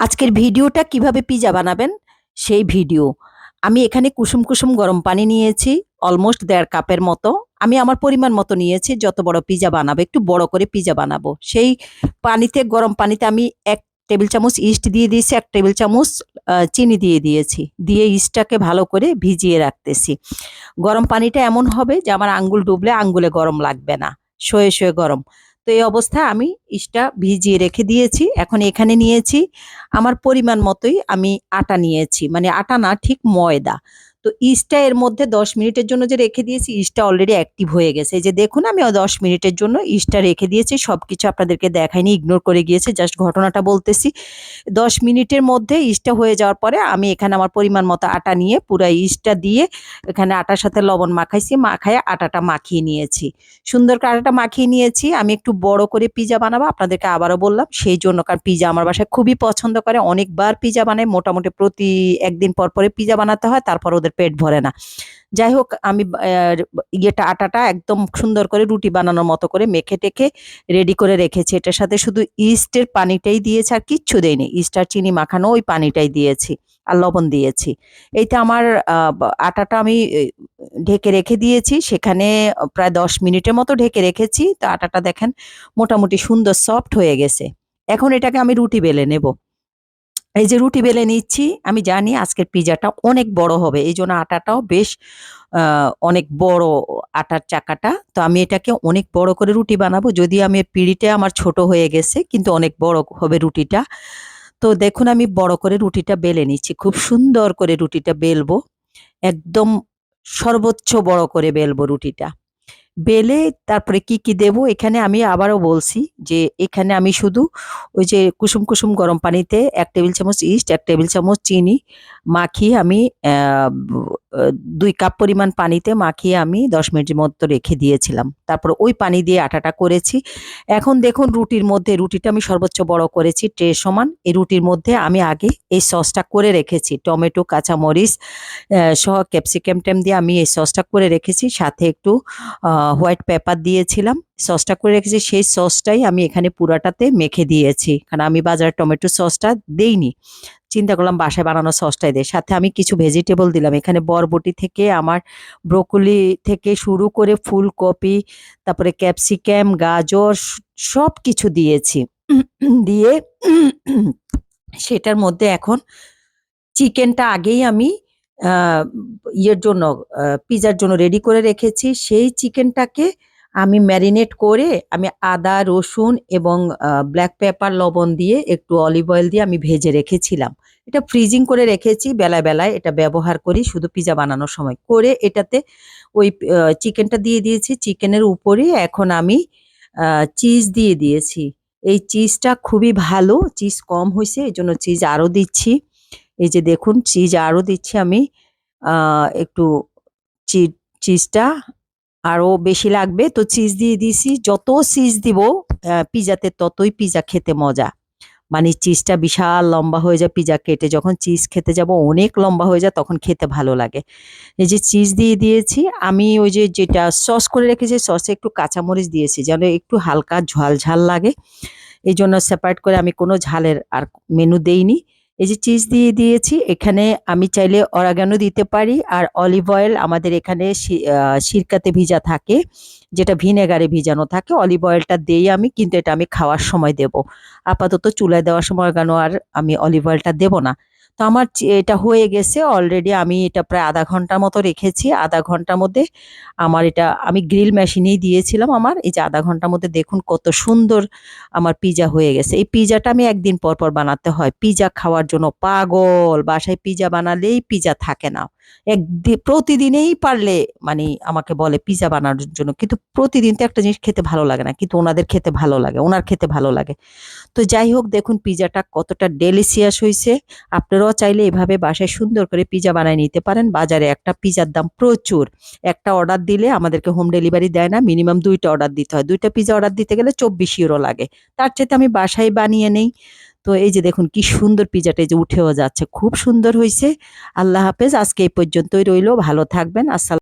আজকের ভিডিওটা কিভাবে পিজা বানাবেন সেই ভিডিও। আমি এখানে কুসুম কুসুম গরম পানি নিয়েছি, অলমোস্ট ১.৫ কাপের মতো। আমি আমার পরিমাণ মতো নিয়েছি, যত বড় পিজা বানাবো, একটু বড় করে পিজা বানাবো। সেই পানিতে, গরম পানিতে আমি ১ টেবিল চামচ ইস্ট দিয়ে দিয়েছি, ১ টেবিল চামচ চিনি দিয়ে দিয়েছি। দিয়ে ইস্টটাকে ভালো করে ভিজিয়ে রাখতেছি। গরম পানিটা এমন হবে যে আমার আঙ্গুল ডুবলে আঙ্গুলে গরম লাগবে না, শয়ে শয়ে গরম। তো এই অবস্থায় আমি ইস্টটা ভিজিয়ে রেখে দিয়েছি। এখন এখানে নিয়েছি আমার পরিমাণ মতোই আমি আটা নিয়েছি। মানে আটা না, ঠিক ময়দা। তো ইস্টটা এর মধ্যে ১০ মিনিটের জন্য যে রেখে দিয়েছি, ইস্টটা অলরেডি অ্যাক্টিভ হয়ে গেছে। এই যে দেখুন, আমি ১০ মিনিটের জন্য ইস্টটা রেখে দিয়েছি। সবকিছু আপনাদেরকে দেখাইনি, ইগনোর করে গিয়েছি। জাস্ট ঘটনাটা বলতেছি। ১০ মিনিটের মধ্যে ইস্টটা হয়ে যাওয়ার পরে আমি এখানে আমার পরিমাণ মতো আটা নিয়ে পুরা ইস্টটা দিয়ে এখানে আটার সাথে লবণ মাখাইছি। মাখায়ে আটাটা মাখিয়ে নিয়েছি। সুন্দর করে আটাটা মাখিয়ে নিয়েছি। আমি একটু বড় করে পিজা বানাবো। আপনাদেরকে আবারও বললাম, সেইজন্য। কারণ পিজা আমার বাসায় খুবই পছন্দ করে। অনেকবার পিজা বানাই। মোটামুটি প্রতি ১ দিন পর পরে পিজা বানাতে হয়। তারপর ওদের পেট ভরে না। যাই হোক, আমি আটাটা একদম সুন্দর করে রুটি বানানোর মতো করে মেখে-টেখে রেডি করে রেখেছি। এটার সাথে শুধু ইস্টের পানিটাই দিয়েছি, আর কিচ্ছু দেইনি। ইস্ট আর চিনি মাখানো ওই পানিটাই দিয়েছি। আর লবণ দিয়েছি। এইটা আমার আটাটা আমি ঢেকে রেখে দিয়েছি। সেখানে প্রায় ১০ মিনিটের মতো ঢেকে রেখেছি। তো আটাটা দেখেন মোটামুটি সুন্দর সফট হয়ে গেছে। এখন এটাকে আমি রুটি বেলে নেব। এই যে রুটি বেলে নিচ্ছি, আমি জানি আজকের পিজাটা অনেক বড় হবে। এইজন্য আটাটাও বেশ আ অনেক বড়, আটার চাকাটা। তো আমি এটাকে অনেক বড় করে রুটি বানাবো। যদিও আমি পিঁড়িটা আমার ছোট হয়ে গেছে, কিন্তু অনেক বড় হবে রুটিটা। তো দেখুন, আমি বড় করে রুটিটা বেলে নিচ্ছি। খুব সুন্দর করে রুটিটা বেলবো। একদম সর্বোচ্চ বড় করে বেলবো রুটিটা। বেলে তারপরে কি দেবো, এখানে আমি আবারও বলছি যে এখানে আমি শুধু ওই যে কুসুম কুসুম গরম পানিতে ১ টেবিল চামচ ইস্ট, ১ টেবিল চামচ চিনি মাখিয়ে আমি অ্যা ব ২ কাপ পরিমাণ পানিতে মাখিয়ে আমি ১০ মিনিটের মতো রেখে দিয়েছিলাম। তারপর ওই পানি দিয়ে আটাটা করেছি। এখন দেখুন, রুটিটা আমি সর্বোচ্চ বড় করেছি ট্রে সমান। এই রুটির মধ্যে আমি আগে এই সসটা করে রেখেছি। টমেটো, কাঁচামরিচ সহ ক্যাপসিকাম দিয়ে আমি এই সসটা করে রেখেছি। সাথে একটু আ হোয়াইট পেপার দিয়েছিলাম। সসটা করে রেখেছি, সেই সসটাই আমি এখানে পুরাটাতে মেখে দিয়েছি। কারণ আমি বাজারের টমেটো সসটা দেইনি। চিন্তা করলাম বাসায় বানানো সসটাই দেই। সাথে আমি কিছু ভেজিটেবল দিলাম। এখানে বরবটি থেকে আমার ব্রোকলি থেকে শুরু করে ফুলকপি, তারপরে ক্যাপসিকাম, গাজর সবকিছু দিয়েছি। দিয়ে সেটার মধ্যে এখন চিকেনটা আগেই আমি আ ইয়ের জন্য, পিজার জন্য রেডি করে রেখেছি। সেই চিকেনটাকে আমি ম্যারিনেট করে আমি আদা, রসুন এবং ব্লাক পেপার, লবণ দিয়ে একটু অলিভ অয়েল দিয়ে আমি ভেজে রেখেছিলাম। এটা ফ্রিজিং করে রেখেছি, বেলায় এটা ব্যবহার করি শুধু পিজা বানানোর সময়। করে এটাতে ওই চিকেনটা দিয়ে দিয়েছি। চিকেনের উপরে এখন আমি আ চিজ দিয়ে দিয়েছি। এই চিজটা খুবই ভালো। চিজ কম হইছে, এজন্য চিজ আরো দিচ্ছি। এই যে দেখুন, চিজ আরো দিচ্ছি আমি। আ একটু চি চিজটা আরো বেশি লাগবে। তো চিজ দিয়ে দিছি। যত চিজ দিব পিজাতে, ততই পিজা খেতে মজা। মানে চিজটা বিশাল লম্বা হয়ে যায়, পিজা কেটে যখন চিজ খেতে যাবো অনেক লম্বা হয়ে যায়, তখন খেতে ভালো লাগে। এই যে চিজ দিয়ে দিয়েছি। আমি ওই যে যেটা সস করে রেখেছি, সসে একটু কাঁচামরিচ দিয়েছি যেন একটু হালকা ঝাল লাগে। এইজন্য সেপারেট করে আমি কোনো ঝালের আর মেনু দেইনি। এই যে চিজ দিয়ে দিয়েছি, এখানে আমি চাইলে অরিগ্যানো দিতে পারি। আর অলিভ অয়েল আমাদের এখানে সিরকাতে ভিজা থাকে, যেটা ভিনেগারে ভিজানো থাকে। অলিভ অয়েলটা দেই আমি, কিন্তু এটা আমি খাওয়ার সময় দেব। আপাতত চুলায় দেওয়ার সময় অরিগ্যানো আর আমি অলিভ অয়েলটা দেব না। তো আমার এটা হয়ে গেছে অলরেডি। আমি এটা প্রায় ০.৫ ঘন্টার মতো রেখেছি। ০.৫ ঘন্টার মধ্যে আমার এটা আমি গ্রিল মেশিনেই দিয়েছিলাম আমার। এই যে ০.৫ ঘন্টার মধ্যে দেখুন কত সুন্দর আমার পিজা হয়ে গেছে। এই পিজাটা আমি ১ দিন পর বানাতে হয়। পিজা খাওয়ার জন্য পাগল। বাসায় পিজা বানালেই পিজা থাকে না। প্রতিদিনেই পারলে মানে আমাকে বলে পিজা বানানোর জন্য। কিন্তু প্রতিদিন তো একটা জিনিস খেতে ভালো লাগে না। কিন্তু ওনাদের খেতে ভালো লাগে। ওনার খেতে ভালো লাগে। তো যাই হোক, দেখুন পিজাটা কতটা ডেলিসিয়াস হইছে। আপনারাও চাইলে এভাবে বাসায় সুন্দর করে পিজা বানায় নিতে পারেন। বাজারে একটা পিজার দাম প্রচুর। একটা অর্ডার দিলে আমাদেরকে হোম ডেলিভারি দেয় না। মিনিমাম ২ টা অর্ডার দিতে হয়। ২ টা পিজা অর্ডার দিতে গেলে €২৪ লাগে। তার চাইতে আমি বাসায় বানিয়ে নেই। তো এই যে দেখুন কি সুন্দর পিজাটা এই যে উঠেও যাচ্ছে। খুব সুন্দর হইছে। আল্লাহ হাফেজ। আজকে এই পর্যন্তই রইলো। ভালো থাকবেন।